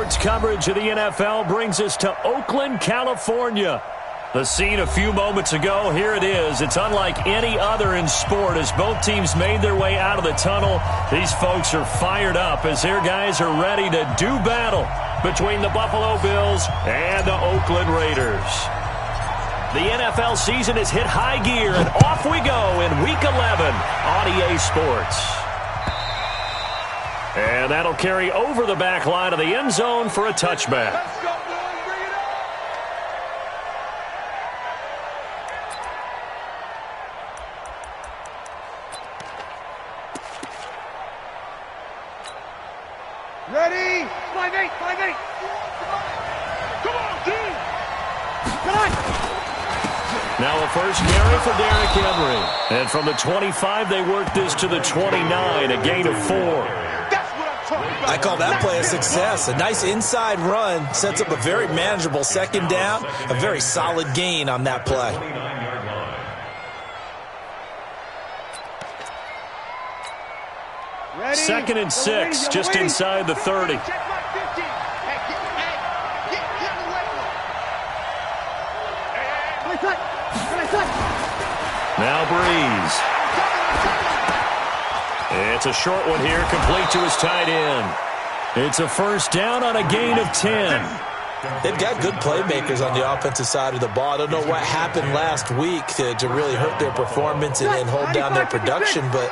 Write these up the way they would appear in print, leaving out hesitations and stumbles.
Sports coverage of the NFL brings us to Oakland, California. The scene a few moments ago, here it is. It's unlike any other in sport as both teams made their way out of the tunnel. These folks are fired up as their guys are ready to do battle between the Buffalo Bills and the Oakland Raiders. The NFL season has hit high gear, and off we go in Week 11 on EA Sports. And that'll carry over the back line of the end zone for a touchback. Let's go, boys. Bring it up. Ready? 5-8, 5-8. Come on, team. Come on. Now a first carry for Derrick Henry. And from the 25, they work this to the 29, a gain of 4. I call that play a success. A nice inside run sets up a very manageable second down. A very solid gain on that play. Ready? 2nd and 6, just inside the 30. Now Breeze. It's a short one here, complete to his tight end. It's a first down on a gain of 10. They've got good playmakers on the offensive side of the ball. I don't know what happened last week to really hurt their performance and hold down their production, but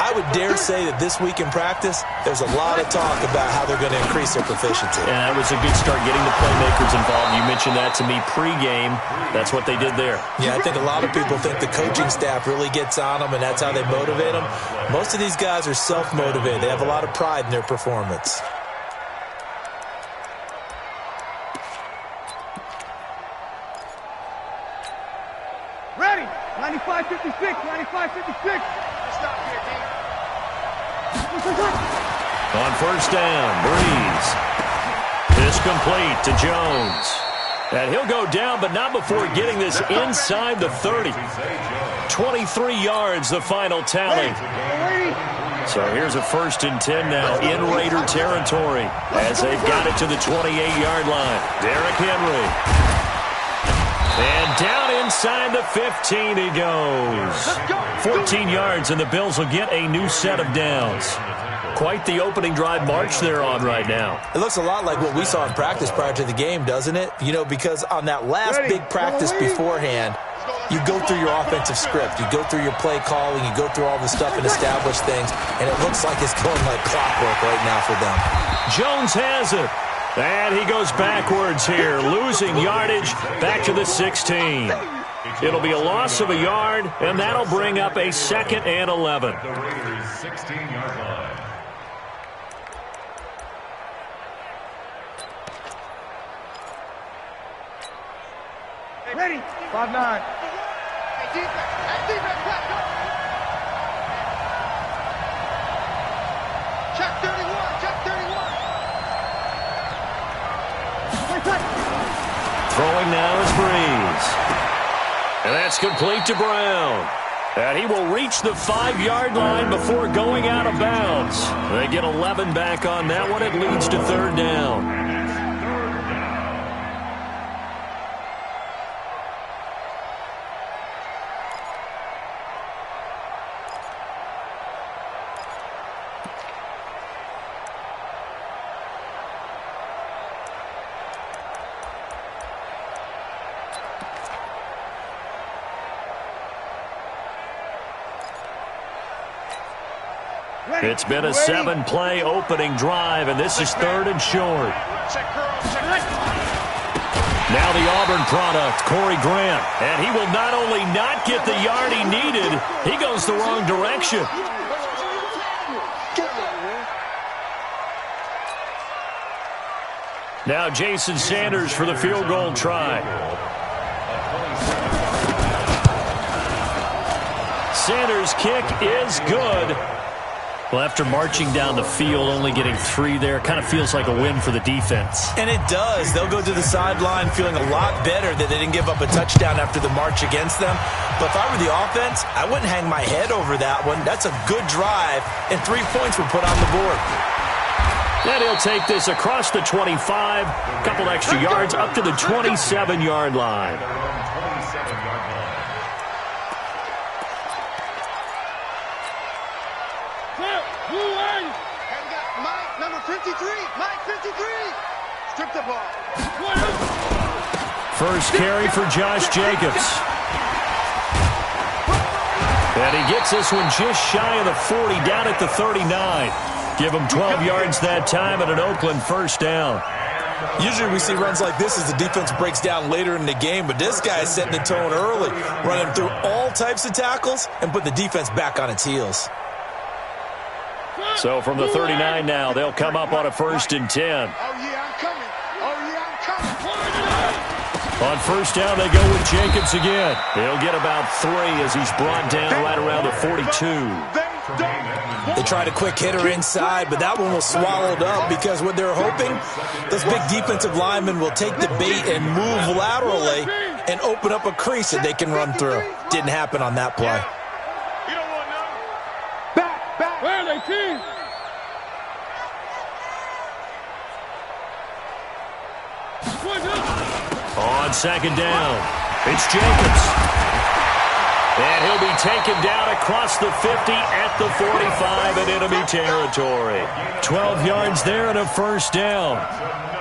I would dare say that this week in practice, there's a lot of talk about how they're going to increase their proficiency. And that was a good start getting the playmakers involved. You mentioned that to me pregame. That's what they did there. Yeah, I think a lot of people think the coaching staff really gets on them, and that's how they motivate them. Most of these guys are self-motivated. They have a lot of pride in their performance. Ready? 95-56, 95-56. Stop here, team. On first down, Breeze. This complete to Jones. And he'll go down, but not before getting this inside the 30. 23 yards, the final tally. So here's a 1st and 10 now in Raider territory as they've got it to the 28-yard line. Derrick Henry. And down inside the 15 he goes. 14 yards, and the Bills will get a new set of downs. Quite the opening drive march they're on right now. It looks a lot like what we saw in practice prior to the game, doesn't it? You know, because on that last big practice beforehand, you go through your offensive script. You go through your play calling. You go through all the stuff and establish things. And it looks like it's going like clockwork right now for them. Jones has it. And he goes backwards here, losing yardage back to the 16. It'll be a loss of a yard, and that'll bring up a 2nd and 11. The Raiders' 16-yard line. Ready? 5-9. Hey, defense, back up. Check 31, check 31. Throwing now is Breeze. And that's complete to Brown. And he will reach the 5-yard line before going out of bounds. They get 11 back on that one. It leads to 3rd down. It's been a 7-play opening drive, and this is 3rd and short. Now the Auburn product, Corey Grant. And he will not only not get the yard he needed, he goes the wrong direction. Now Jason Sanders for the field goal try. Sanders' kick is good. Well, after marching down the field, only getting 3 there, it kind of feels like a win for the defense. And it does. They'll go to the sideline feeling a lot better that they didn't give up a touchdown after the march against them. But if I were the offense, I wouldn't hang my head over that one. That's a good drive, and 3 points were put on the board. And he'll take this across the 25, a couple extra yards up to the 27-yard line. Mike, number 53. Mike, 53. Strip the ball. First carry for Josh Jacobs. And he gets this one just shy of the 40, down at the 39. Give him 12 yards that time and an Oakland first down. Usually we see runs like this as the defense breaks down later in the game, but this guy is setting the tone early, running through all types of tackles and put the defense back on its heels. So from the 39 now, they'll come up on a 1st and 10. Oh, yeah, I'm coming. Oh, yeah, I'm coming. On first down, they go with Jacobs again. He'll get about 3 as he's brought down right around the 42. They tried a quick hitter inside, but that one was swallowed up because what they're hoping, those big defensive linemen will take the bait and move laterally and open up a crease that they can run through. Didn't happen on that play. You don't want none. Back. Where are they, team? On second down, it's Jacobs. And he'll be taken down across the 50 at the 45 in enemy territory. 12 yards there and a first down.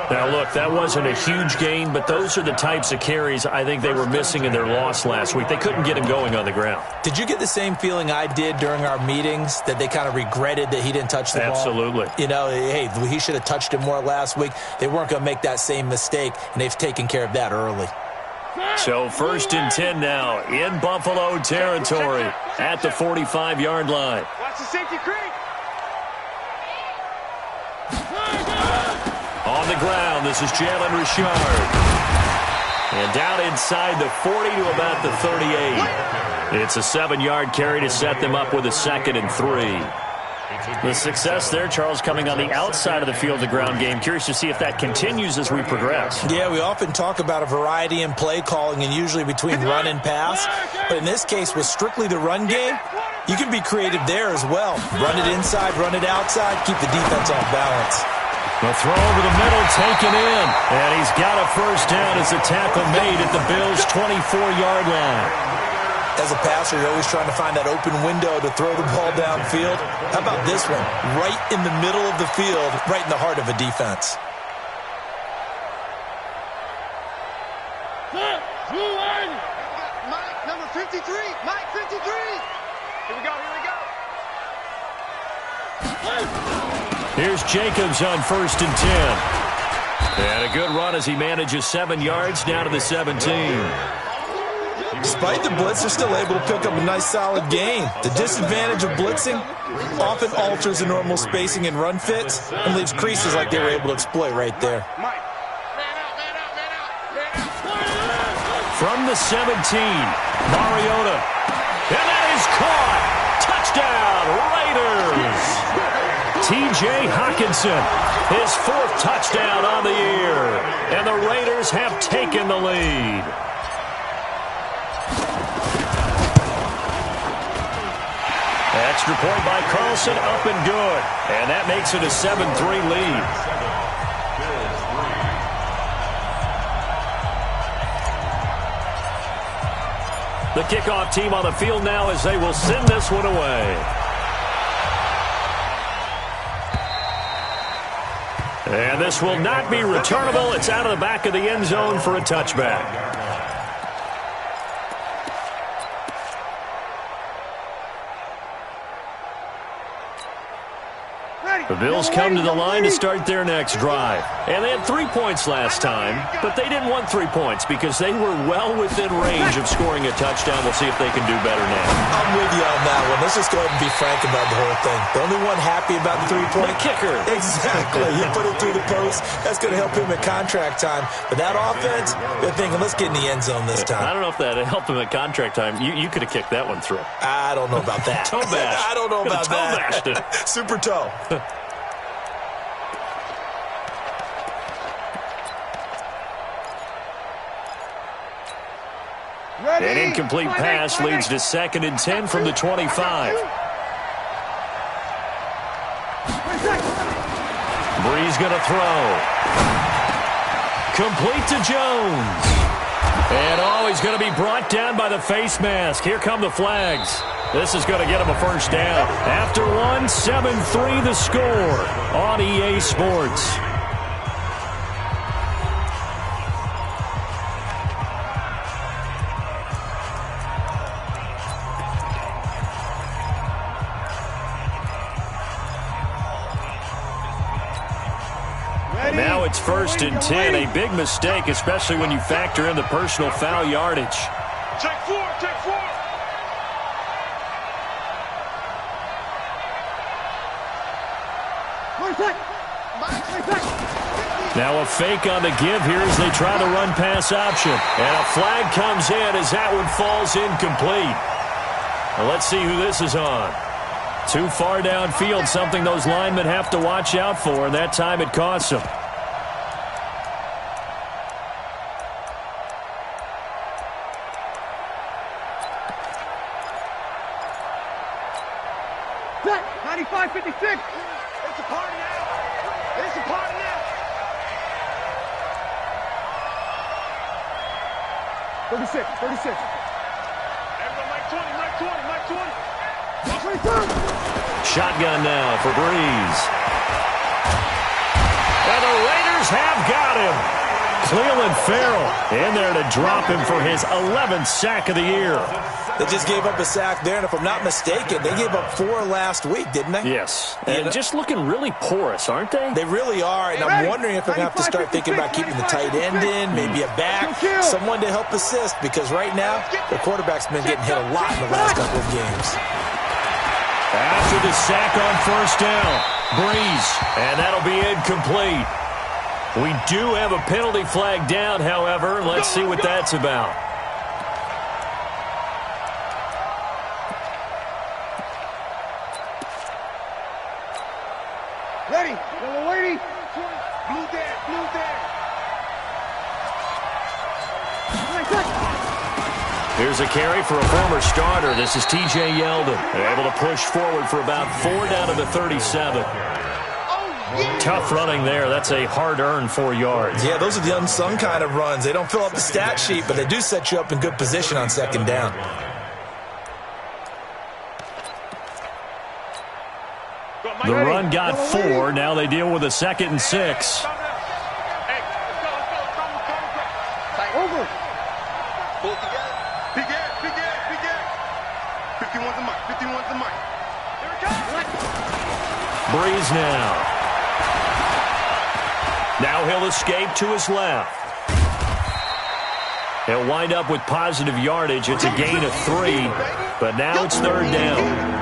Now, look, that wasn't a huge gain, but those are the types of carries I think they were missing in their loss last week. They couldn't get him going on the ground. Did you get the same feeling I did during our meetings, that they kind of regretted that he didn't touch the ball? Absolutely. You know, hey, he should have touched it more last week. They weren't going to make that same mistake, and they've taken care of that early. So 1st and 10 now in Buffalo territory at the 45-yard line. Watch the safety creek. On the ground, this is Jalen Richard. And down inside the 40 to about the 38. It's a 7-yard carry to set them up with a 2nd and 3. The success there, Charles, coming on the outside of the field, the ground game. Curious to see if that continues as we progress. Yeah, we often talk about a variety in play calling and usually between run and pass. But in this case, with strictly the run game, you can be creative there as well. Run it inside, run it outside, keep the defense off balance. The throw over the middle taken in. And he's got a first down as the tackle made at the Bills' 24-yard line. As a passer, you're always trying to find that open window to throw the ball downfield. How about this one? Right in the middle of the field, right in the heart of a defense. Mike, number 53. Mike, 53. Here we go. Here's Jacobs on 1st and 10. And a good run as he manages 7 yards down to the 17. Despite the blitz, they're still able to pick up a nice solid gain. The disadvantage of blitzing often alters the normal spacing and run fits and leaves creases like they were able to exploit right there. From the 17, Mariota. And that is caught. Touchdown, Raiders. T.J. Hockenson, his 4th touchdown on the year. And the Raiders have taken the lead. Extra point by Carlson, up and good. And that makes it a 7-3 lead. The kickoff team on the field now as they will send this one away. And this will not be returnable. It's out of the back of the end zone for a touchback. The Bills come to the line to start their next drive. And they had 3 points last time, but they didn't want 3 points because they were well within range of scoring a touchdown. We'll see if they can do better now. I'm with you on that one. Let's just go ahead and be frank about the whole thing. The only one happy about the 3-point kicker. Exactly. You put it through the post. That's going to help him at contract time. But that offense, they're thinking, let's get in the end zone this time. I don't know if that helped him at contract time. You could have kicked that one through. I don't know about that. Toe bash. I don't know about toe bashed it. Super toe. An incomplete pass leads to 2nd and 10 from the 25. going to throw. Complete to Jones. And, he's going to be brought down by the face mask. Here come the flags. This is going to get him a first down. After 7-3 the score on EA Sports. Now it's 1st and 10. A big mistake, especially when you factor in the personal foul yardage. Take four. Now a fake on the give here as they try the run-pass option. And a flag comes in as that one falls incomplete. Well, let's see who this is on. Too far downfield, something those linemen have to watch out for, and that time it costs them. Set, 95-56. It's a party now. It's a party now. 36. Everybody, Mike 20. Shotgun now for Breeze. And the Raiders have got him. Cleveland Farrell in there to drop him for his 11th sack of the year. They just gave up a sack there, and if I'm not mistaken, they gave up 4 last week, didn't they? Yes, and just looking really porous, aren't they? They really are, and I'm wondering if they're going to have to start thinking about keeping the tight end in, maybe a back, someone to help assist, because right now, their quarterback's been getting hit a lot in the last couple of games. After the sack on 1st down, Breeze, and that'll be incomplete. We do have a penalty flag down, however. Let's see what that's about. Ready, yellow lady. Blue there. Here's a carry for a former starter. This is T.J. Yeldon. They're able to push forward for about 4 down to the 37. Tough running there. That's a hard-earned 4 yards. Yeah, those are the unsung kind of runs. They don't fill up the stat sheet, but they do set you up in good position on 2nd down. The run got 4. Now they deal with a 2nd and 6. Over. Pull it together. Big air. 51's the mic. Here it comes. Breeze now. Now he'll escape to his left. He'll wind up with positive yardage. It's a gain of 3, but now it's 3rd down.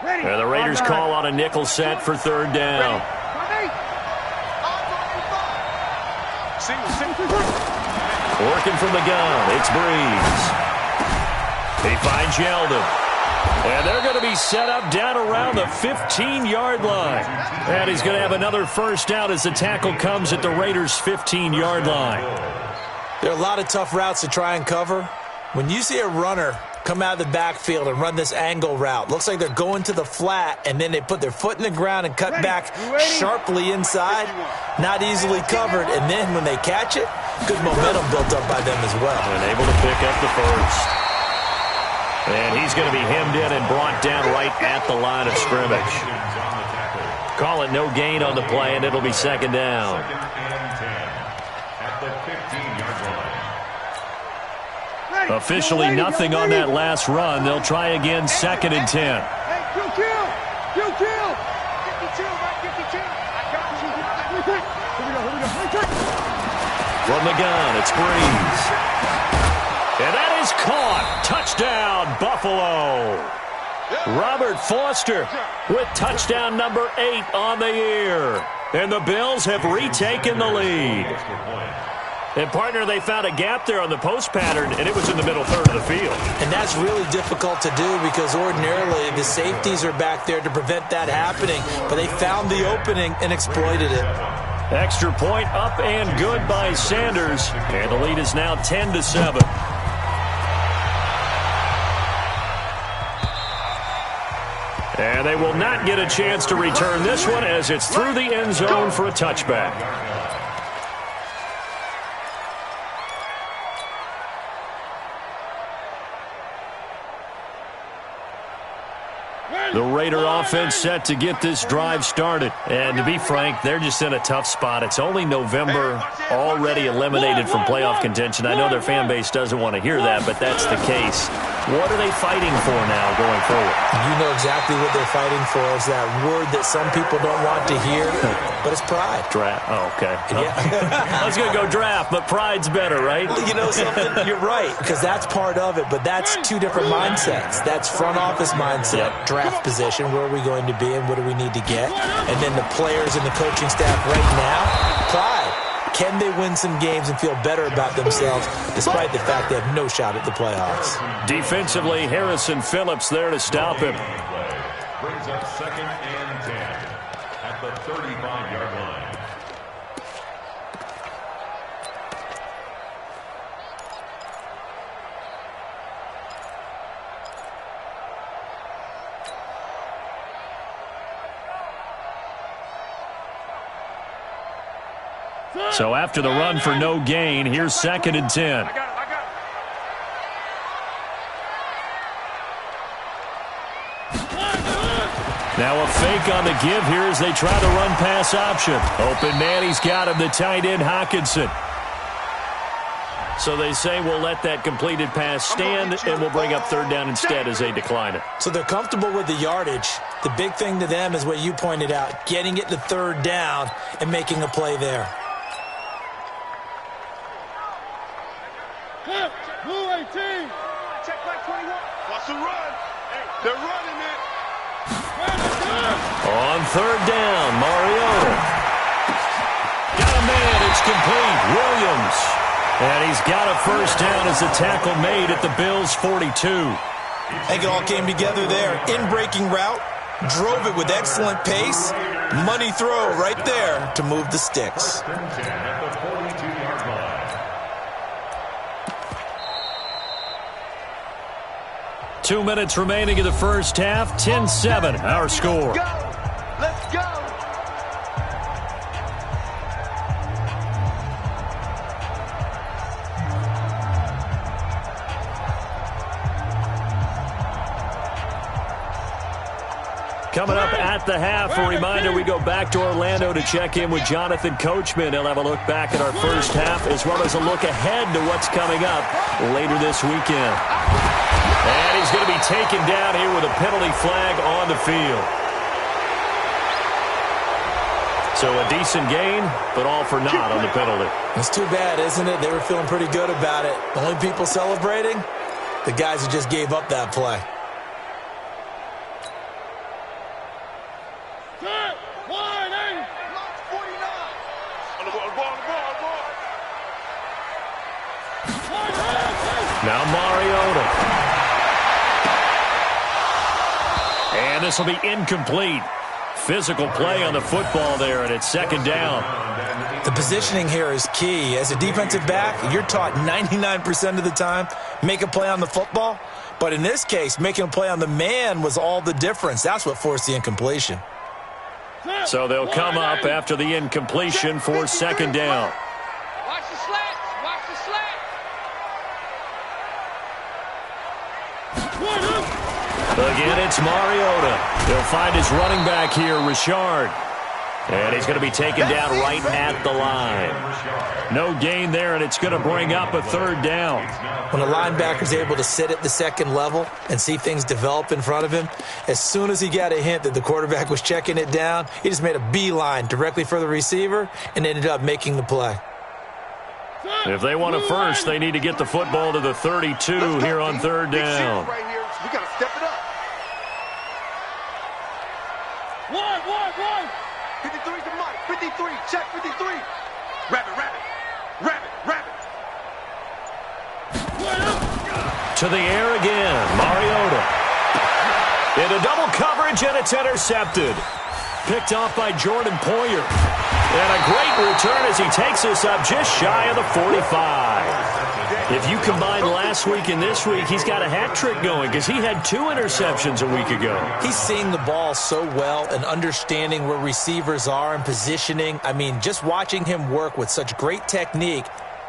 And the Raiders call on a nickel set for 3rd down. Working from the gun, it's Breeze. He finds Yeldon. And they're going to be set up down around the 15-yard line. And he's going to have another 1st down as the tackle comes at the Raiders' 15-yard line. There are a lot of tough routes to try and cover. When you see a runner come out of the backfield and run this angle route, looks like they're going to the flat, and then they put their foot in the ground and cut back sharply inside. Not easily covered, and then when they catch it, good momentum built up by them as well. And able to pick up the 1st. And he's going to be hemmed in and brought down right at the line of scrimmage. Call it no gain on the play, and it'll be 2nd down. Officially nothing on that last run. They'll try again 2nd and 10. From the gun, it's Breeze. And that is caught. Touchdown, Buffalo. Robert Foster with touchdown number 8 on the year. And the Bills have retaken the lead. And, partner, they found a gap there on the post pattern, and it was in the middle third of the field. And that's really difficult to do because ordinarily the safeties are back there to prevent that happening. But they found the opening and exploited it. Extra point up and good by Sanders. And the lead is now 10-7. And they will not get a chance to return this one as it's through the end zone for a touchback. The Raider offense set to get this drive started. And to be frank, they're just in a tough spot. It's only November, already eliminated from playoff contention. I know their fan base doesn't want to hear that, but that's the case. What are they fighting for now going forward? You know exactly what they're fighting for. Is that word that some people don't want to hear, but it's pride. Draft. Oh, okay. Yeah. I was going to go draft, but pride's better, right? You know something? You're right, because that's part of it, but that's two different mindsets. That's front office mindset, draft position, where are we going to be and what do we need to get? And then the players and the coaching staff right now, pride. Can they win some games and feel better about themselves despite the fact they have no shot at the playoffs? Defensively, Harrison Phillips there to stop him. Brings up 2nd and 10 at the 35-yard line. So after the run for no gain, here's 2nd and 10. Now a fake on the give here as they try the run pass option. Open man, he's got him, the tight end Hockenson. So they say we'll let that completed pass stand and we'll bring up 3rd down instead as they decline it. So they're comfortable with the yardage. The big thing to them is what you pointed out, getting it to 3rd down and making a play there. Blue 18. Check back 21. Watch the run. They're running it. On 3rd down, Mariota. Got a man, it's complete. Williams. And he's got a 1st down as the tackle made at the Bills' 42. I think it all came together there. In-breaking route, drove it with excellent pace. Money throw right there to move the sticks. At the 42-yard line. 2 minutes remaining in the first half. 10-7, our score. Let's go. Coming up at the half, a reminder we go back to Orlando to check in with Jonathan Coachman. He'll have a look back at our first half as well as a look ahead to what's coming up later this weekend. And he's going to be taken down here with a penalty flag on the field. So a decent gain, but all for naught on the penalty. It's too bad, isn't it? They were feeling pretty good about it. The only people celebrating, the guys who just gave up that play. Now Mariota. And this will be incomplete. Physical play on the football there, and it's 2nd down. The positioning here is key. As a defensive back, you're taught 99% of the time, make a play on the football. But in this case, making a play on the man was all the difference. That's what forced the incompletion. So they'll come up after the incompletion for 2nd down. Watch the slats. Watch the slats. Again, it's Mariota. He'll find his running back here, Richard. And he's going to be taken down right at the line. No gain there, and it's going to bring up a 3rd down. When a linebacker's able to sit at the 2nd level and see things develop in front of him, as soon as he got a hint that the quarterback was checking it down, he just made a beeline directly for the receiver and ended up making the play. If they want a first, they need to get the football to the 32 here on 3rd down. We got to step it up. 53 to Mike. 53. Check 53. Rabbit. To the air again, Mariota. Into double coverage, and it's intercepted. Picked off by Jordan Poyer. And a great return as he takes us up just shy of the 45. If you combine last week and this week, he's got a hat trick going because he had 2 interceptions a week ago. He's seeing the ball so well and understanding where receivers are and positioning. I mean, just watching him work with such great technique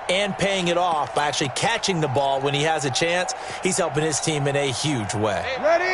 and paying it off by actually catching the ball when he has a chance, he's helping his team in a huge way.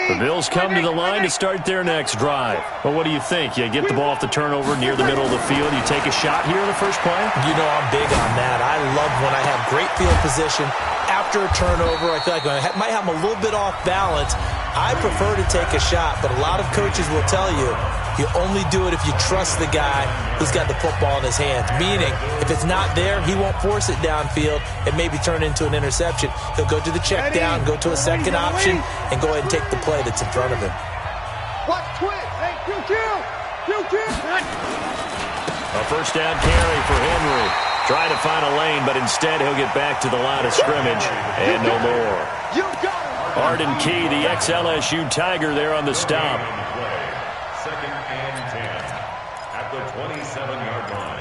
The Bills come to the line to start their next drive. Well, what do you think? You get the ball off the turnover near the middle of the field. You take a shot here in the first play? You know I'm big on that. I love when I have great field position. After a turnover, I feel like I might have him a little bit off balance. I prefer to take a shot, but a lot of coaches will tell you you only do it if you trust the guy who's got the football in his hands. Meaning, if it's not there, he won't force it downfield and maybe turn it into an interception. He'll go to the check down, go to a second option, and go ahead and take the play that's in front of him. What twist? Hey, A first down carry for Henry. Trying to find a lane, but instead he'll get back to the line of scrimmage and no more. Arden Key, the ex-LSU Tiger, there on the stop. Second and 10 at the 27-yard line.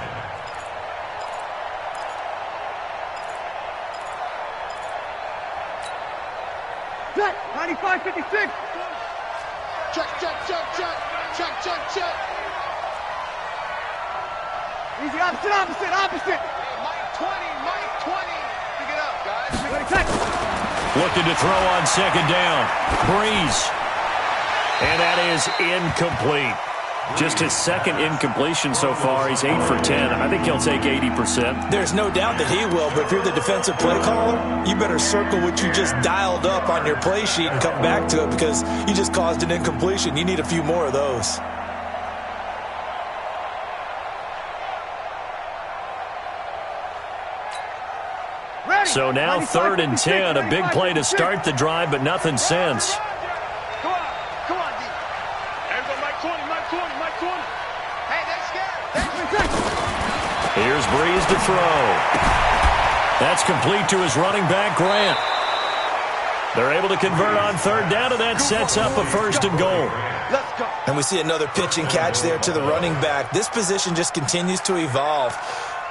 Check, 95-56. Check. Easy, opposite. Mike 20. Pick it up, guys. Looking to throw on second down. Breeze. And that is incomplete. Just his second incompletion so far. He's 8 for 10. I think he'll take 80%. There's no doubt that he will, but if you're the defensive play caller, you better circle what you just dialed up on your play sheet and come back to it because you just caused an incompletion. You need a few more of those. So now 3rd and 10, a big play to start the drive, but nothing since. Come on, D. Mike 20. Hey, they're scared. Here's Breeze to throw. That's complete to his running back, Grant. They're able to convert on 3rd down, and that sets up a 1st and goal. Let's go. And we see another pitch and catch there to the running back. This position just continues to evolve.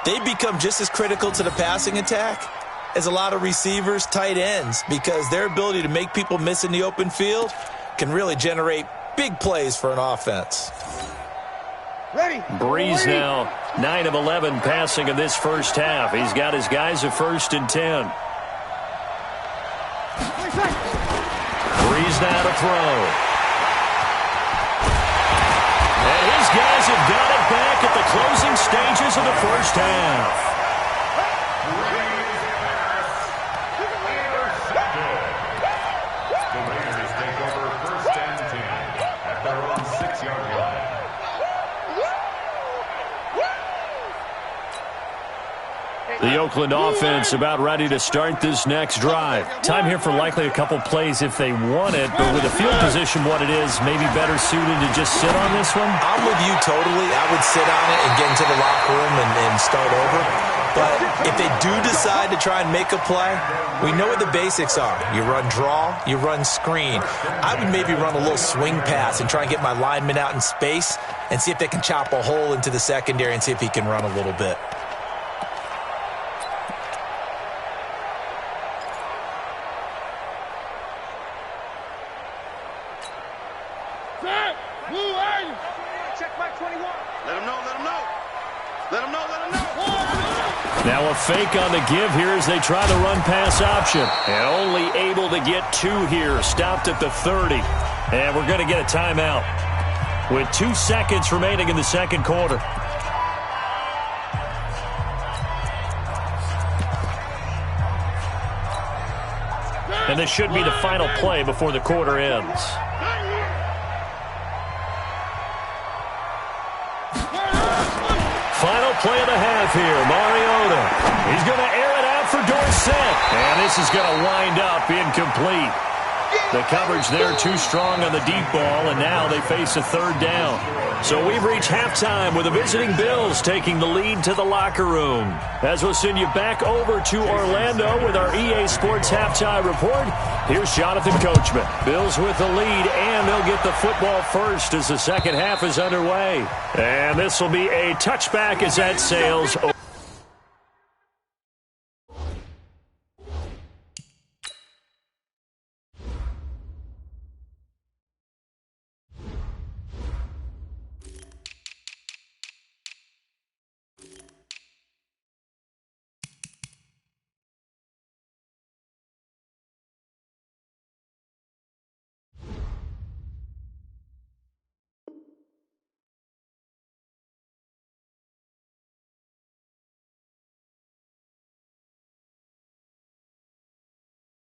They become just as critical to the passing attack as a lot of receivers, tight ends, because their ability to make people miss in the open field can really generate big plays for an offense. Ready. Breeze now 9 of 11 passing in this first half. He's got his guys a 1st and 10. Breeze now to throw. And his guys have got it back at the closing stages of the first half. The Oakland offense about ready to start this next drive. Time here for likely a couple plays if they want it, but with the field position what it is, maybe better suited to just sit on this one? I'm with you totally. I would sit on it and get into the locker room and start over. But if they do decide to try and make a play, we know what the basics are. You run draw, you run screen. I would maybe run a little swing pass and try and get my lineman out in space and see if they can chop a hole into the secondary and see if he can run a little bit. Now a fake on the give here as they try the run-pass option. And only able to get 2 here. Stopped at the 30. And we're going to get a timeout with 2 seconds remaining in the second quarter. And this should be the final play before the quarter ends. Final play of the half here, Mariota. He's going to air it out for Dorsett. And this is going to wind up incomplete. The coverage there too strong on the deep ball, and now they face a third down. So we've reached halftime with the visiting Bills taking the lead to the locker room. As we'll send you back over to Orlando with our EA Sports Halftime Report, here's Jonathan Coachman. Bills with the lead, and they'll get the football first as the second half is underway. And this will be a touchback as that sails over.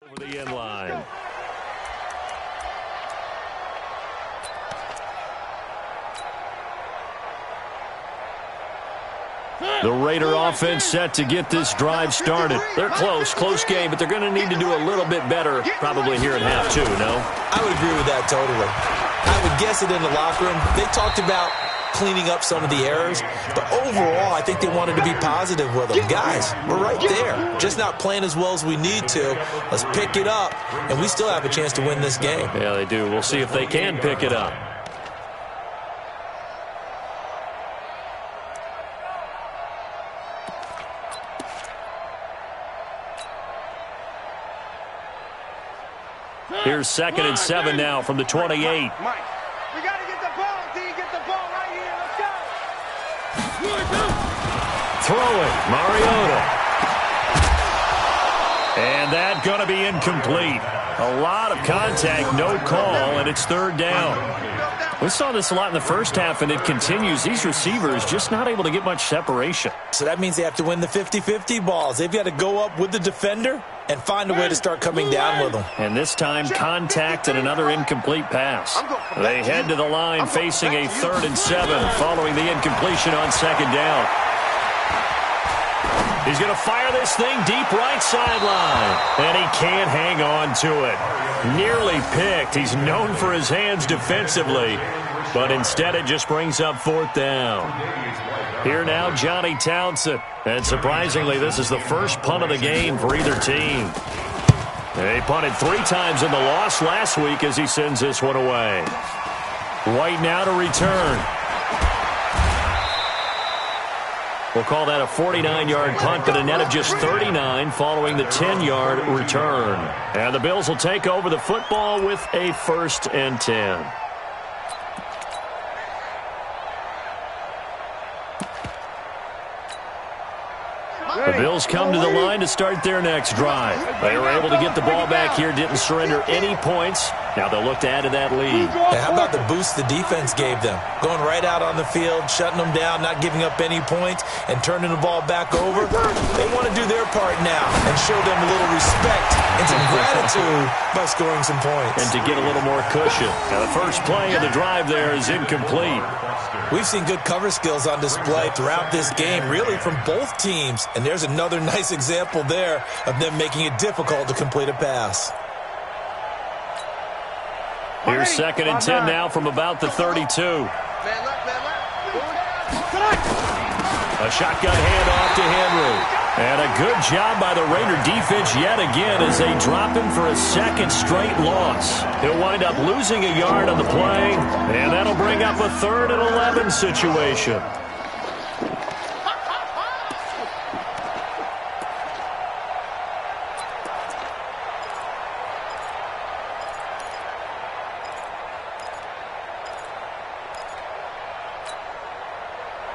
Over the end line. The Raider offense set to get this drive started. They're close game, but they're going to need to do a little bit better probably here in half two, no? I would agree with that totally. I would guess it in the locker room. They talked about cleaning up some of the errors, but overall, I think they wanted to be positive with them. Guys, we're right there. Just not playing as well as we need to. Let's pick it up, and we still have a chance to win this game. Yeah, they do. We'll see if they can pick it up. Here's 2nd and 7 now from the 28. Mike, we got to get the ball. D, get the ball right here. Let's go. Throwing, Mariota. And that going to be incomplete. A lot of contact, no call, and it's third down. We saw this a lot in the first half, and it continues. These receivers just not able to get much separation. So that means they have to win the 50-50 balls. They've got to go up with the defender and find a way to start coming down with them. And this time, contact and another incomplete pass. They head to the line facing a 3rd and 7 following the incompletion on 2nd down. He's going to fire this thing deep right sideline. And he can't hang on to it. Nearly picked. He's known for his hands defensively. But instead it just brings up 4th down. Here now, Johnny Townsend. And surprisingly, this is the first punt of the game for either team. They punted 3 times in the loss last week as he sends this one away. White now to return. We'll call that a 49-yard punt, but a net of just 39 following the 10-yard return. And the Bills will take over the football with a 1st and 10. The Bills come to the line to start their next drive. They were able to get the ball back here, didn't surrender any points. Now they'll look to add to that lead. Hey, how about the boost the defense gave them? Going right out on the field, shutting them down, not giving up any points, and turning the ball back over. They want to do their part now and show them a little respect and some gratitude by scoring some points. And to get a little more cushion. Now the first play of the drive there is incomplete. We've seen good cover skills on display throughout this game, really from both teams. And there's another nice example there of them making it difficult to complete a pass. Here's 2nd and 10 now from about the 32. A shotgun handoff to Henry. And a good job by the Raider defense yet again as they drop him for a 2nd straight loss. He'll wind up losing a yard on the play, and that'll bring up a 3rd and 11 situation.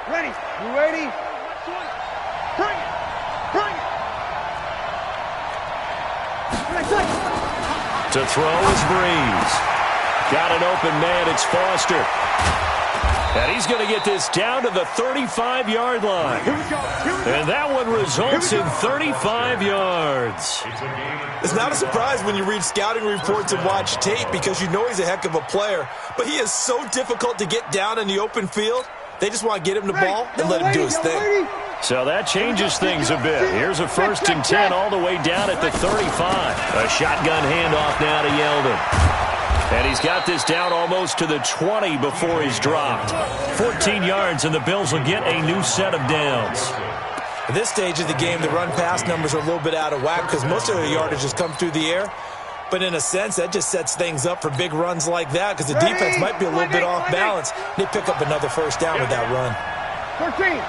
Ready? You ready? Bring it! Bring it! To throw is Breeze. Got an open man. It's Foster. And he's going to get this down to the 35-yard line. And that one results in 35 yards. It's not a surprise when you read scouting reports and watch tape because you know he's a heck of a player. But he is so difficult to get down in the open field. They just want to get him the ball and let him do his thing. So that changes things a bit. Here's a 1st and 10 all the way down at the 35. A shotgun handoff now to Yeldon. And he's got this down almost to the 20 before he's dropped. 14 yards, and the Bills will get a new set of downs. At this stage of the game, the run-pass numbers are a little bit out of whack because most of the yardage has come through the air. But in a sense, that just sets things up for big runs like that because the defense might be a little bit off balance. They pick up another 1st down with that run. 13.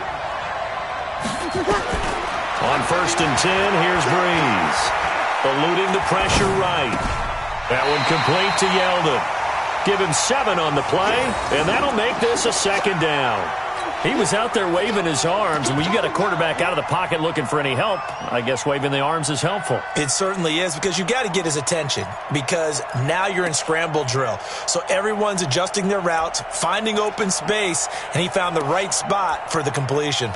On 1st and 10, here's Breeze. Eluding the pressure right. That one complete to Yeldon. Give him 7 on the play, and that'll make this a 2nd down. He was out there waving his arms, and when you got a quarterback out of the pocket looking for any help, I guess waving the arms is helpful. It certainly is, because you got to get his attention, because now you're in scramble drill. So everyone's adjusting their routes, finding open space, and he found the right spot for the completion.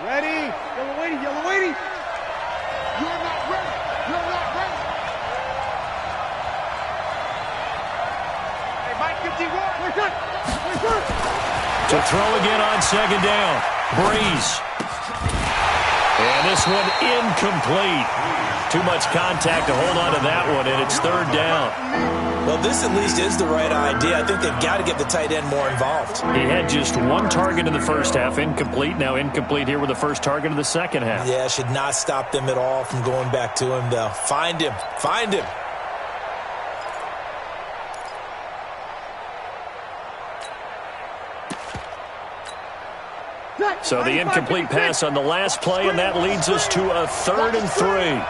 Ready? Yellow waiting, yellow waiting. You're not ready. You're not ready. Hey, Mike 51. We're good. We're good. To throw again on 2nd down. Breeze. And this one incomplete. Too much contact to hold on to that one, and it's 3rd down. Well, this at least is the right idea. I think they've got to get the tight end more involved. He had just 1 target in the 1st half, incomplete. Now incomplete here with the 1st target of the 2nd half. Yeah, should not stop them at all from going back to him, though. Find him. Find him. So the incomplete pass on the last play, and that leads us to a 3rd and 3.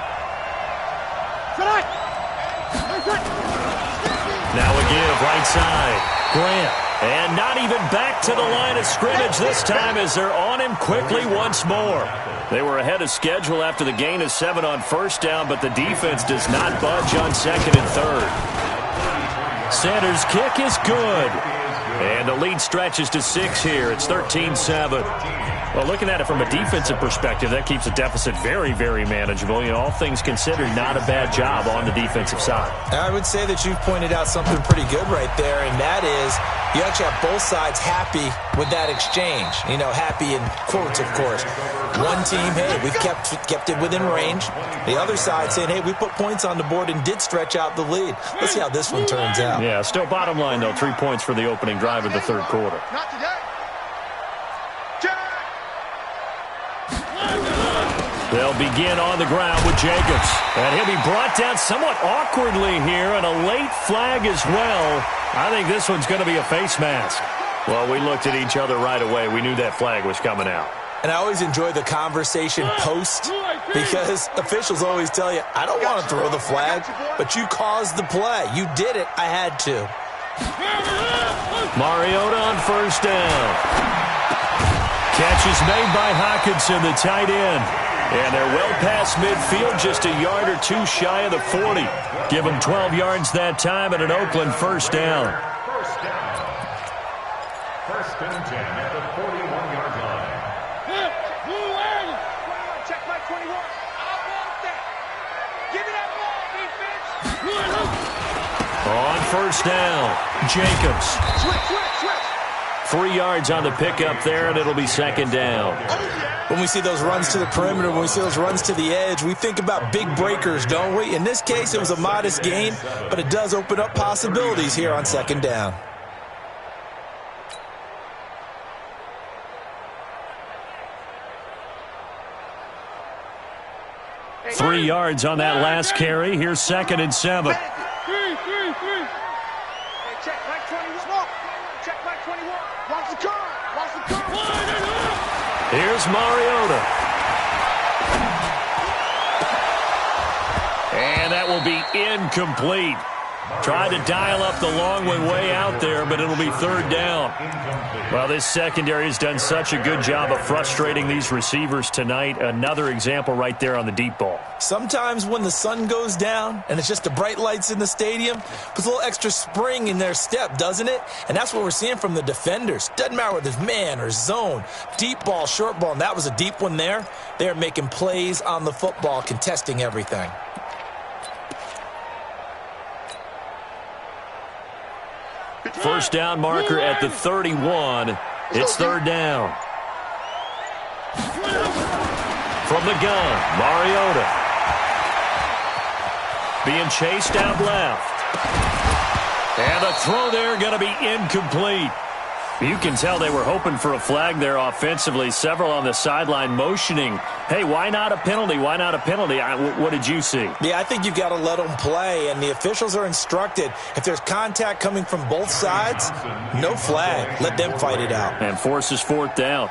Now a give right side. Grant. And not even back to the line of scrimmage this time as they're on him quickly once more. They were ahead of schedule after the gain of 7 on 1st down, but the defense does not budge on 2nd and 3rd. Sanders' kick is good. And the lead stretches to 6 here. It's 13-7. Well, looking at it from a defensive perspective, that keeps the deficit very, very manageable. You know, all things considered, not a bad job on the defensive side. I would say that you've pointed out something pretty good right there, and that is you actually have both sides happy with that exchange. You know, happy in quotes, of course. One team, hey, we've kept it within range. The other side saying, hey, we put points on the board and did stretch out the lead. Let's see how this one turns out. Yeah, still bottom line, though, 3 points for the opening drive of the 3rd quarter. Not today. They'll begin on the ground with Jacobs. And he'll be brought down somewhat awkwardly here, and a late flag as well. I think this one's going to be a face mask. Well, we looked at each other right away. We knew that flag was coming out. And I always enjoy the conversation post because officials always tell you, I don't want to throw the flag, but you caused the play. You did it. I had to. Mariota on 1st down. Catch is made by Hockenson, the tight end. And they're well past midfield, just a yard or 2 shy of the 40. Give them 12 yards that time and an Oakland 1st down. 1st and 10 at the 41-yard line. Check my 21. I want that. Give me that ball, defense. On 1st down, Jacobs. Switch. 3 yards on the pickup there, and it'll be 2nd down. When we see those runs to the perimeter, when we see those runs to the edge, we think about big breakers, don't we? In this case, it was a modest gain, but it does open up possibilities here on 2nd down. Three yards on that last carry. Here's 2nd and 7. Hey, check my 21. Check my 21. Watch the car. Here's Mariota. And that will be incomplete. Tried to dial up the long one way out there, but it'll be 3rd down. Well, this secondary has done such a good job of frustrating these receivers tonight. Another example right there on the deep ball. Sometimes when the sun goes down and it's just the bright lights in the stadium, puts a little extra spring in their step, doesn't it? And that's what we're seeing from the defenders. Doesn't matter whether it's man or zone, deep ball, short ball, and that was a deep one there. They're making plays on the football, contesting everything. first down marker at the 31. It's third down. From the gun, Mariota. Being chased out left. And the throw there going to be incomplete. You can tell they were hoping for a flag there offensively. Several on the sideline motioning, hey, why not a penalty? Why not a penalty? What did you see? Yeah, I think you've got to let them play, and the officials are instructed. If there's contact coming from both sides, no flag. Let them fight it out. And forces fourth down.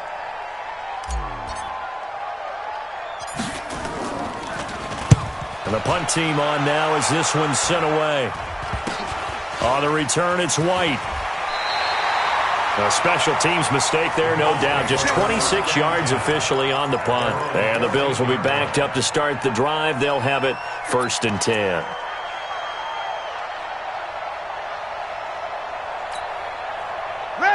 And the punt team on now as this one's sent away. On the return, it's White. A special teams mistake there, no doubt. Just 26 yards officially on the punt. And the Bills will be backed up to start the drive. They'll have it 1st and 10.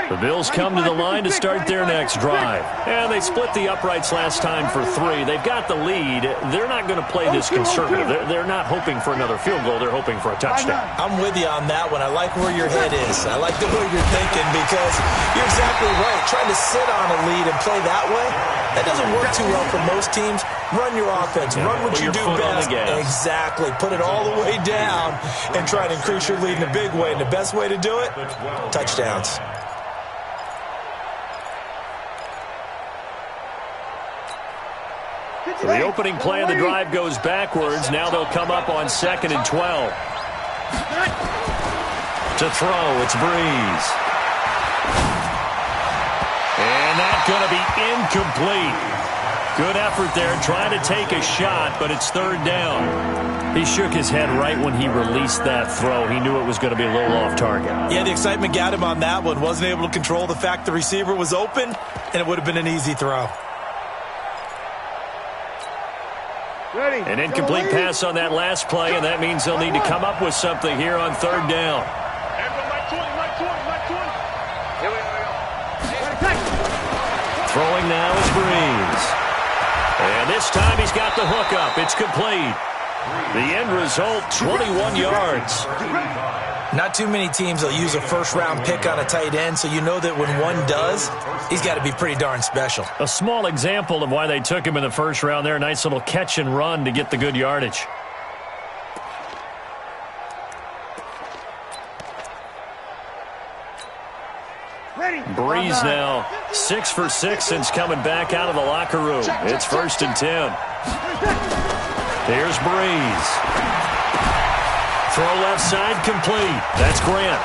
The Bills come to the line to start their next drive. And they split the uprights last time for 3. They've got the lead. They're not going to play this conservative. They're not hoping for another field goal. They're hoping for a touchdown. I'm with you on that one. I like where your head is. I like the way you're thinking because you're exactly right. Trying to sit on a lead and play that way, that doesn't work too well for most teams. Run your offense. Run what you do best. Exactly. Put it all the way down and try to increase your lead in a big way. And the best way to do it, touchdowns. So the opening play of the drive goes backwards. Now they'll come up on 2nd and 12. To throw, it's Breeze. And that's going to be incomplete. Good effort there, trying to take a shot, but it's third down. He shook his head right when he released that throw. He knew it was going to be a little off target. Yeah, the excitement got him on that one. Wasn't able to control the fact the receiver was open, and it would have been an easy throw. An incomplete pass on that last play, and that means they'll need to come up with something here on third down. Throwing now is Breeze. And this time he's got the hookup. It's complete. The end result, 21 yards. Not too many teams will use a first-round pick on a tight end, so you know that when one does, he's got to be pretty darn special. A small example of why they took him in the first round there. Nice little catch and run to get the good yardage. Breeze now 6 for 6 since coming back out of the locker room. It's 1st and 10. Here's Breeze. Throw left side complete. That's Grant.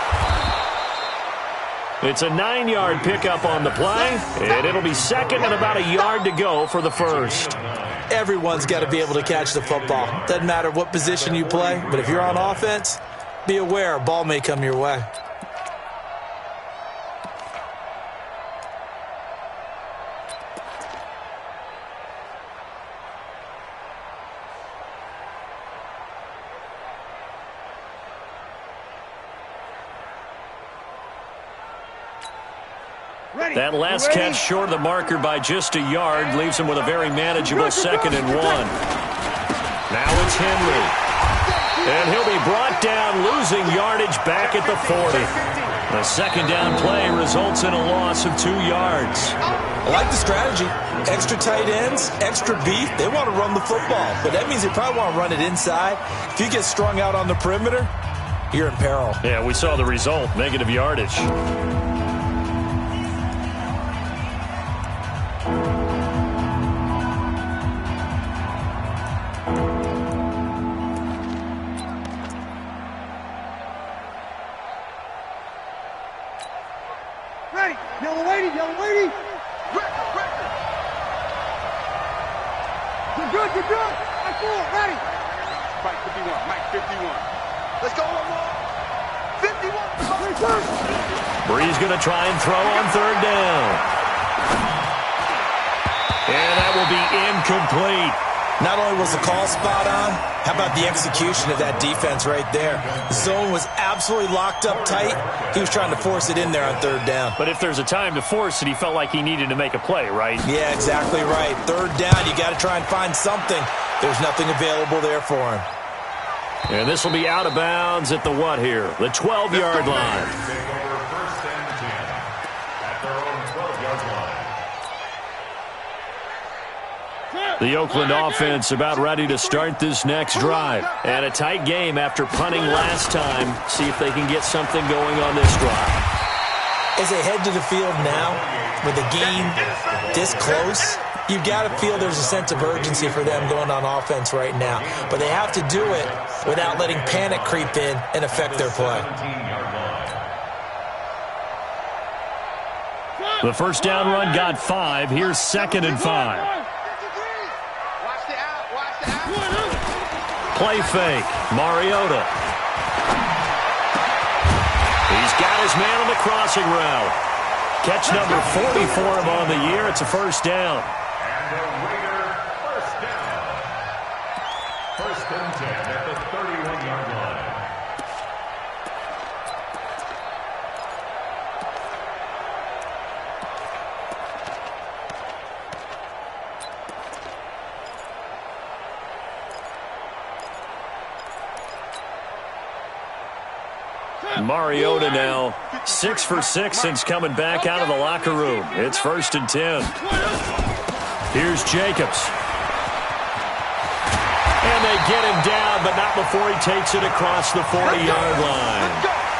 It's a 9-yard pickup on the play, and it'll be 2nd and about a yard to go for the first. Everyone's got to be able to catch the football. Doesn't matter what position you play, but if you're on offense, be aware a ball may come your way. That last catch short of the marker by just a yard leaves him with a very manageable 2nd and 1. Now it's Henry. And he'll be brought down, losing yardage back at the 40. The 2nd down play results in a loss of 2 yards. I like the strategy. Extra tight ends, extra beef. They want to run the football, but that means they probably want to run it inside. If you get strung out on the perimeter, you're in peril. Yeah, we saw the result, negative yardage. You're good. Mike 4, ready. Mike 51, Mike 51. Let's go one more. 51. Breeze going to try and throw on third down. And that will be incomplete. Not only was the call spot on, how about the execution of that defense right there? The zone was absolutely locked up tight. He was trying to force it in there on third down. But if there's a time to force it, he felt like he needed to make a play, right? Yeah, exactly right. Third down, you got to try and find something. There's nothing available there for him. And this will be out of bounds at the what here? The 12-yard line. The Oakland offense about ready to start this next drive. And a tight game after punting last time. See if they can get something going on this drive. As they head to the field now, with the game this close, you've got to feel there's a sense of urgency for them going on offense right now. But they have to do it without letting panic creep in and affect their play. The first down run got 5. Here's 2nd and 5. Play fake. Mariota. He's got his man on the crossing route. Catch number 40 for him on the year. It's a first down. And the Raider first down. 1st and 10 at the 31-yard line. Mariota now 6 for 6 since coming back out of the locker room. It's 1st and 10. Here's Jacobs. And they get him down, but not before he takes it across the 40-yard line.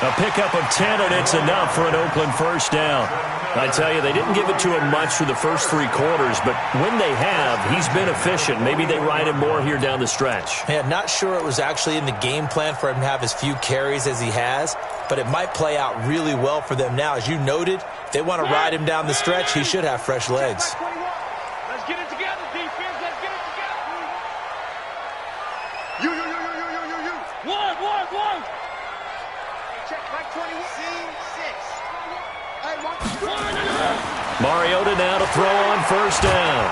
A pickup of 10, and it's enough for an Oakland first down. I tell you, they didn't give it to him much for the first 3 quarters, but when they have, he's been efficient. Maybe they ride him more here down the stretch. Man, not sure it was actually in the game plan for him to have as few carries as he has, but it might play out really well for them now. As you noted, if they want to ride him down the stretch, he should have fresh legs. Let's get it together, defense. Let's get it together. You. One. Check back 21. Mariota now to throw on first down.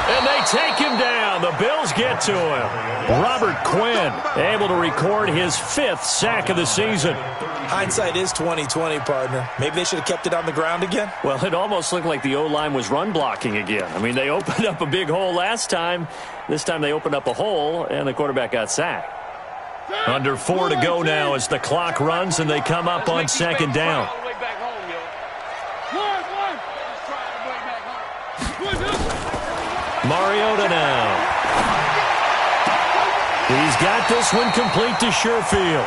And they take him down. The Bills get to him. Robert Quinn able to record his 5th sack of the season. Hindsight is 20/20, partner. Maybe they should have kept it on the ground again. Well, it almost looked like the O-line was run blocking again. I mean, they opened up a big hole last time. This time they opened up a hole, and the quarterback got sacked. Under 4 to go now as the clock runs, and they come up on 2nd down. Mariota now. He's got this one complete to Sherfield.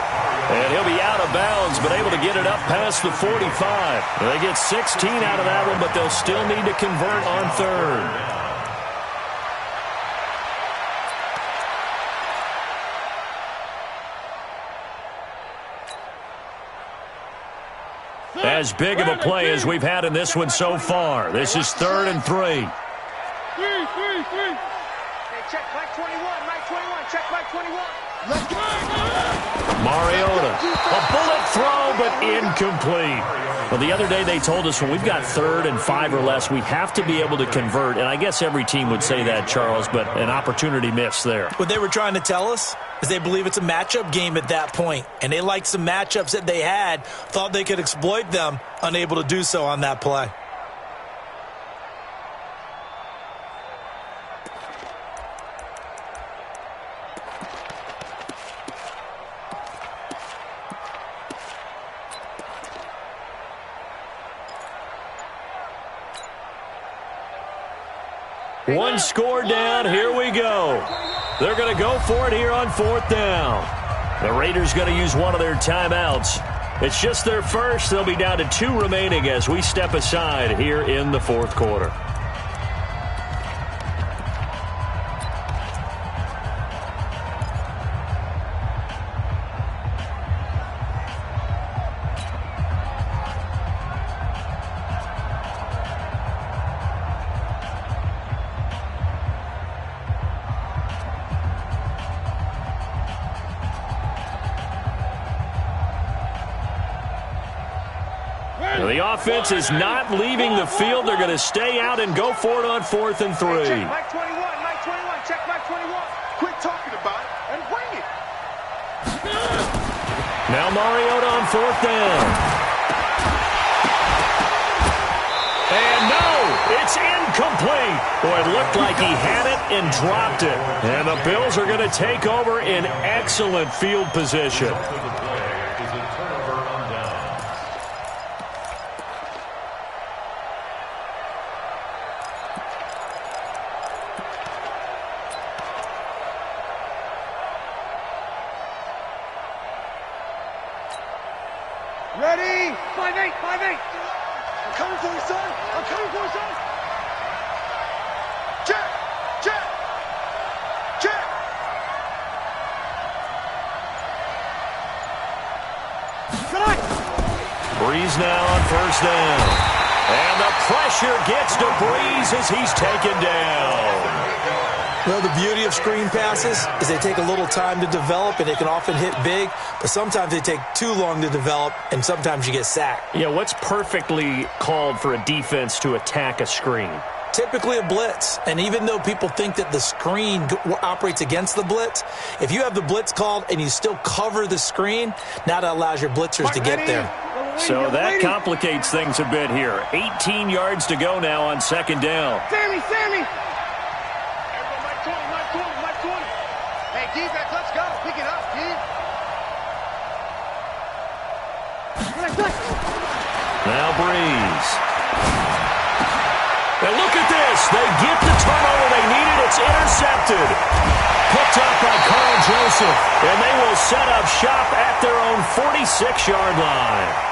And he'll be out of bounds, but able to get it up past the 45. They get 16 out of that one, but they'll still need to convert on 3rd. As big of a play as we've had in this one so far. This is 3rd and 3. Hey, check back 21. Mike 21. Check back 21. Let's go. Mariota. A bullet throw, but incomplete. Well, the other day they told us when we've got 3rd and 5 or less, we have to be able to convert. And I guess every team would say that, Charles, but an opportunity missed there. What they were trying to tell us is they believe it's a matchup game at that point. And they liked some matchups that they had, thought they could exploit them, unable to do so on that play. One score down. Here we go. They're going to go for it here on 4th down. The Raiders going to use one of their timeouts. It's just their first. They'll be down to 2 remaining as we step aside here in the 4th quarter. The offense is not leaving the field. They're going to stay out and go for it on 4th and 3. Check back 21. Mike 21. Check back 21. Quit talking about it and bring it. Now Mariota on 4th down. And no, it's incomplete. Boy, it looked like he had it and dropped it. And the Bills are going to take over in excellent field position. Ready? 5-8, 5-8. I'm coming for you, son. I'm coming for you, son. Check, check, check. Good night. Breeze now on first down. And the pressure gets to Breeze as he's taken down. Well, the beauty of screen passes is they take a little time to develop, and they can often hit big, but sometimes they take too long to develop, and sometimes you get sacked. Yeah, what's perfectly called for a defense to attack a screen? Typically a blitz, and even though people think that the screen operates against the blitz, if you have the blitz called and you still cover the screen, now that allows your blitzers to get there. So that complicates things a bit here. 18 yards to go now on second down. Sammy! Everyone, Mike 20. Hey, defense, let's go. Pick it up, D. Now Breeze. And look at this. They get the turnover they needed. It's intercepted. Picked up by Carl Joseph. And they will set up shop at their own 46-yard line.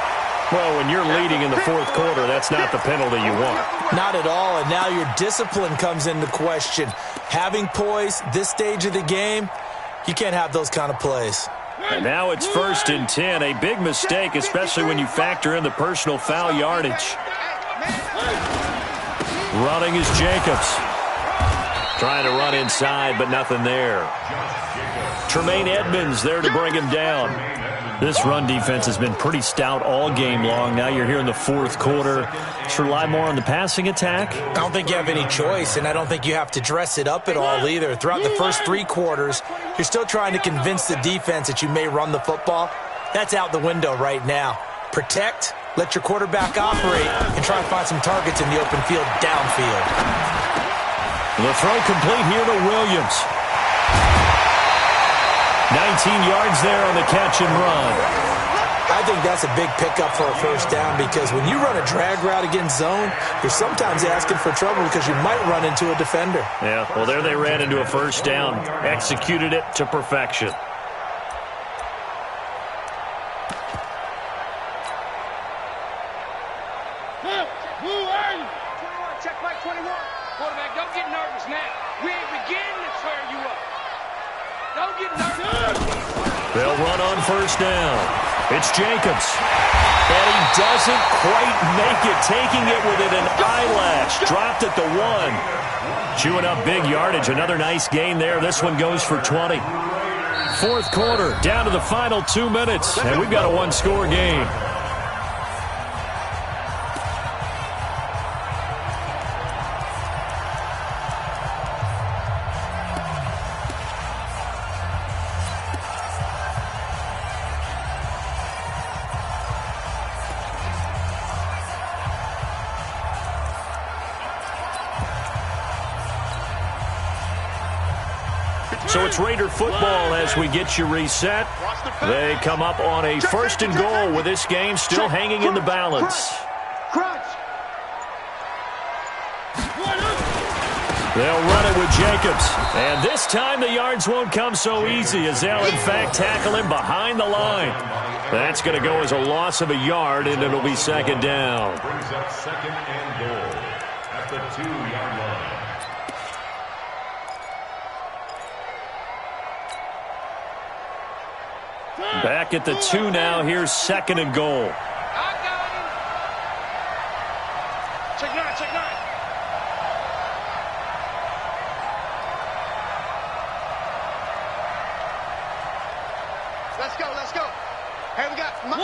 Well, when you're leading in the fourth quarter, that's not the penalty you want. Not at all, and now your discipline comes into question. Having poise this stage of the game, you can't have those kind of plays. And now it's 1st and 10. A big mistake, especially when you factor in the personal foul yardage. Running is Jacobs. Trying to run inside, but nothing there. Tremaine Edmonds there to bring him down. This run defense has been pretty stout all game long. Now you're here in the fourth quarter. Just rely more on the passing attack? I don't think you have any choice, and I don't think you have to dress it up at all either. Throughout the first 3 quarters, you're still trying to convince the defense that you may run the football. That's out the window right now. Protect, let your quarterback operate, and try to find some targets in the open field downfield. The throw complete here to Williams. 19 yards there on the catch and run. I think that's a big pickup for a first down because when you run a drag route against zone, you're sometimes asking for trouble because you might run into a defender. Yeah, well, there they ran into a first down. Executed it to perfection. Check Mike 21. Quarterback, don't get nervous now. We ain't beginning to tear you up. Don't get nervous. They'll run on first down. It's Jacobs. And he doesn't quite make it, taking it within an eyelash. Dropped at the 1. Chewing up big yardage. Another nice gain there. This one goes for 20. Fourth quarter, down to the final 2 minutes. And we've got a one-score game. So it's Raider football as we get you reset. They come up on a 1st and goal with this game still hanging in the balance. They'll run it with Jacobs. And this time the yards won't come so easy as they'll in fact tackle him behind the line. That's going to go as a loss of a yard, and it'll be second down. Brings up 2nd and goal at the 2-yard line. Back at the 2 now. Here's 2nd and goal. I got him. Check 9, check 9. Let's go. Hey, we got one.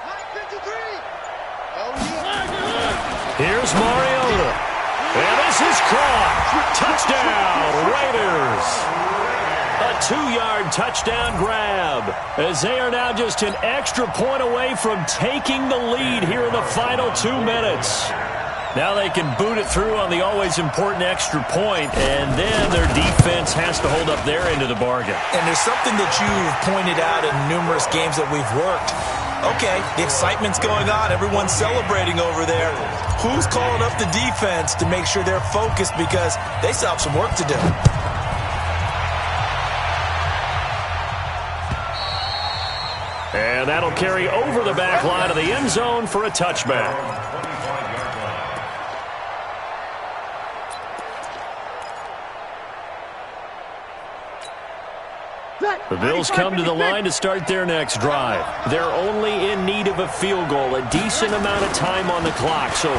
Mike 53. Oh, yeah. Here's Mariota. And this is caught. Touchdown, Raiders. A 2-yard touchdown grab as they are now just an extra point away from taking the lead here in the final 2 minutes. Now they can boot it through on the always important extra point, and then their defense has to hold up their end of the bargain. And there's something that you've pointed out in numerous games that we've worked. Okay, the excitement's going on. Everyone's celebrating over there. Who's calling up the defense to make sure they're focused because they still have some work to do? And that'll carry over the back line of the end zone for a touchback. The Bills come to the line to start their next drive. They're only in need of a field goal, a decent amount of time on the clock. So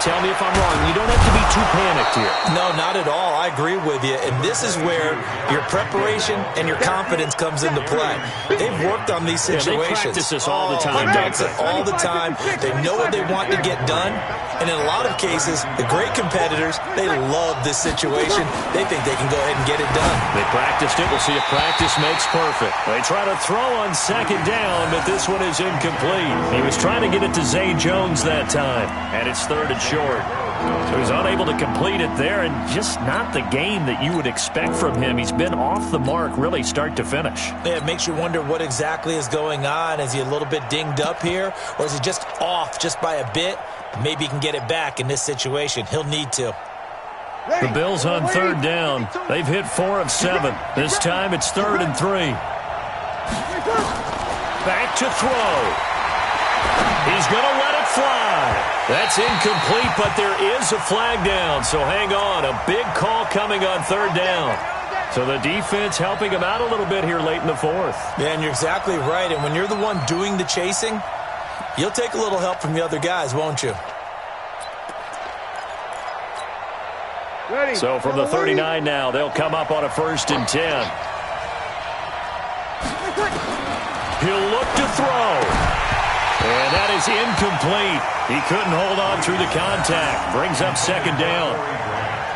tell me if I'm wrong. You don't have to be too panicked here. No, not at all. I agree with you. And this is where your preparation and your confidence comes into play. They've worked on these situations. They practice this all the time. They practice it all the time. They know what they want to get done. And in a lot of cases, the great competitors, they love this situation. They think they can go ahead and get it done. They practiced it. We'll see if practice makes perfect. They try to throw on second down, but this one is incomplete. He was trying to get it to Zay Jones that time, and it's third and short. So he's unable to complete it there, and just not the game that you would expect from him. He's been off the mark really start to finish. Yeah, it makes you wonder what exactly is going on. Is he a little bit dinged up here, or is he just off just by a bit? Maybe he can get it back in this situation. He'll need to. The Bills on third down. They've hit 4 of 7. This time it's 3rd and 3. Back to throw. He's going to let it fly. That's incomplete, but there is a flag down, so hang on. A big call coming on third down. So the defense helping him out a little bit here late in the 4th. Yeah, and you're exactly right. And when you're the one doing the chasing, you'll take a little help from the other guys, won't you? So from the 39 now, they'll come up on a 1st and 10. He'll look to throw. And that is incomplete. He couldn't hold on through the contact. Brings up 2nd down.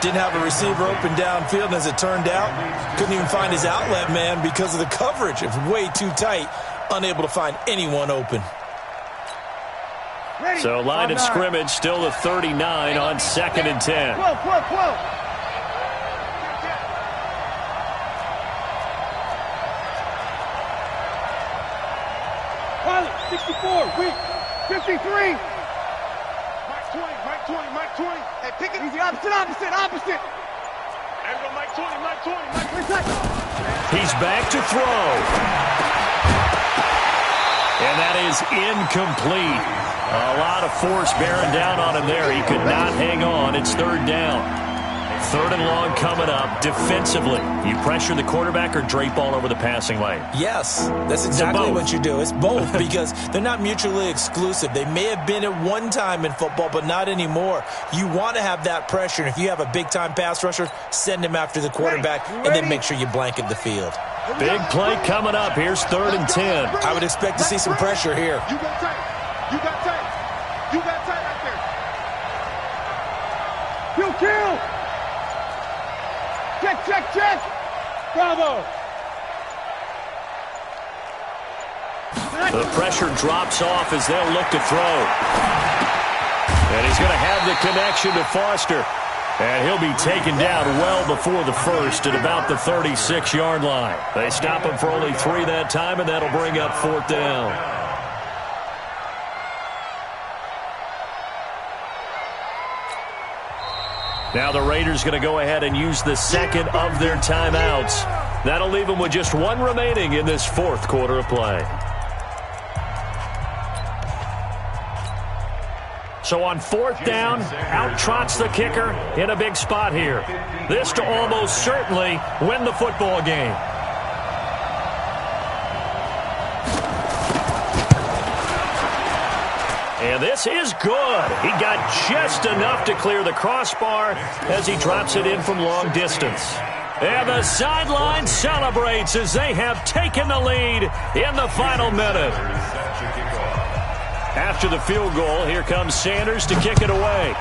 Didn't have a receiver open downfield, and as it turned out, couldn't even find his outlet man because of the coverage. It was way too tight, unable to find anyone open. So line of scrimmage still the 39 on 2nd and 10. Whoa. 64, weak, 53. Mike 20. Hey, pick it. Easy, opposite. There we go, Mike 20. He's back to throw. And that is incomplete. A lot of force bearing down on him there. He could not hang on. It's 3rd down. 3rd and long coming up. Defensively, you pressure the quarterback or drape all over the passing lane? Yes, that's exactly what you do. It's both because they're not mutually exclusive. They may have been at one time in football, but not anymore. You want to have that pressure, and if you have a big-time pass rusher, send him after the quarterback, and then make sure you blanket the field. Big play coming up. Here's 3rd and 10. I would expect to see some pressure here. You got tight right there. Kill. Check. Bravo. The pressure drops off as they'll look to throw. And he's going to have the connection to Foster. And he'll be taken down well before the 1st at about the 36-yard line. They stop him for only 3 that time, and that'll bring up 4th down. Now the Raiders going to go ahead and use the 2nd of their timeouts. That'll leave them with just 1 remaining in this 4th quarter of play. So on 4th down, out trots the kicker in a big spot here. This to almost certainly win the football game. And this is good. He got just enough to clear the crossbar as he drops it in from long distance. And the sideline celebrates as they have taken the lead in the final minute. After the field goal, here comes Sanders to kick it away.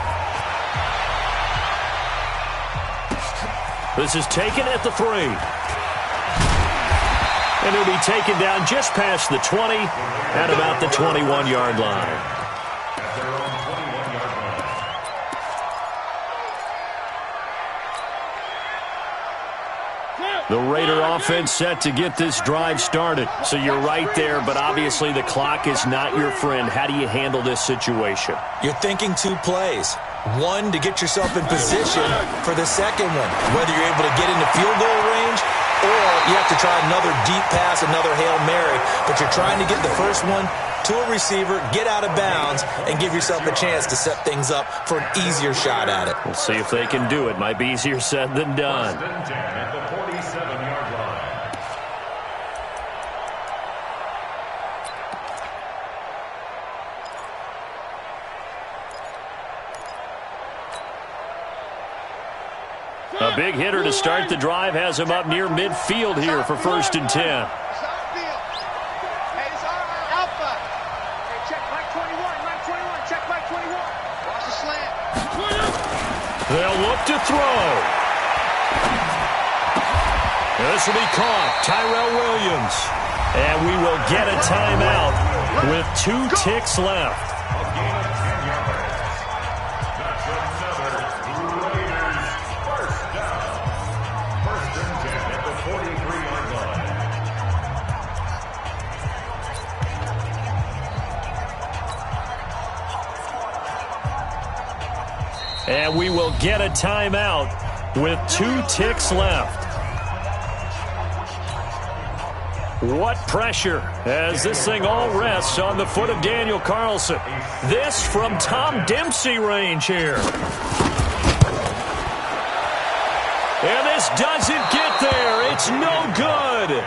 This is taken at the 3. And he'll be taken down just past the 20 at about the 21-yard line. The Raider offense set to get this drive started. So you're right there, but obviously the clock is not your friend. How do you handle this situation? You're thinking 2 plays. 1 to get yourself in position for the second one. Whether you're able to get into field goal range or you have to try another deep pass, another Hail Mary. But you're trying to get the first one to a receiver, get out of bounds, and give yourself a chance to set things up for an easier shot at it. We'll see if they can do it. Might be easier said than done. First and 10 at the 47-yard line. A big hitter to start the drive has him up near midfield here for 1st and 10. They'll look to throw. This will be caught. Tyrell Williams. And we will get a timeout with 2 ticks left. And we will get a timeout with 2 ticks left. What pressure as this thing all rests on the foot of Daniel Carlson. This from Tom Dempsey range here. And this doesn't get there. It's no good.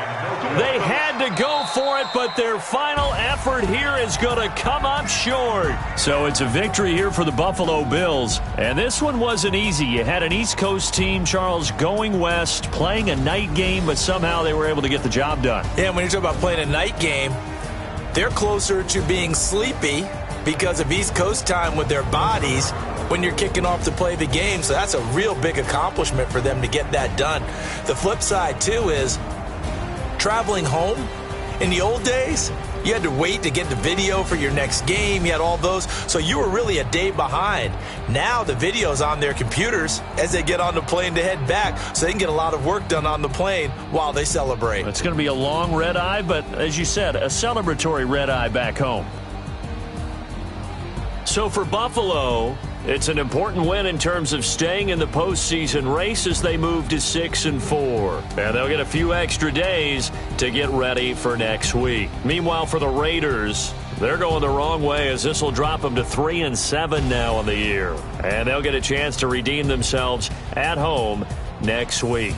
They had to go for it, but their final effort here is going to come up short. So it's a victory here for the Buffalo Bills. And this one wasn't easy. You had an East Coast team, Charles, going west, playing a night game, but somehow they were able to get the job done. Yeah, when you're talking about playing a night game, they're closer to being sleepy because of East Coast time with their bodies when you're kicking off to play the game. So that's a real big accomplishment for them to get that done. The flip side, too, is traveling home. In the old days, you had to wait to get the video for your next game. You had all those. So you were really a day behind. Now the video's on their computers as they get on the plane to head back, so they can get a lot of work done on the plane while they celebrate. It's going to be a long red eye, but as you said, a celebratory red eye back home. So for Buffalo, it's an important win in terms of staying in the postseason race as they move to 6-4. And they'll get a few extra days to get ready for next week. Meanwhile, for the Raiders, they're going the wrong way as this will drop them to 3-7 now on the year. And they'll get a chance to redeem themselves at home next week.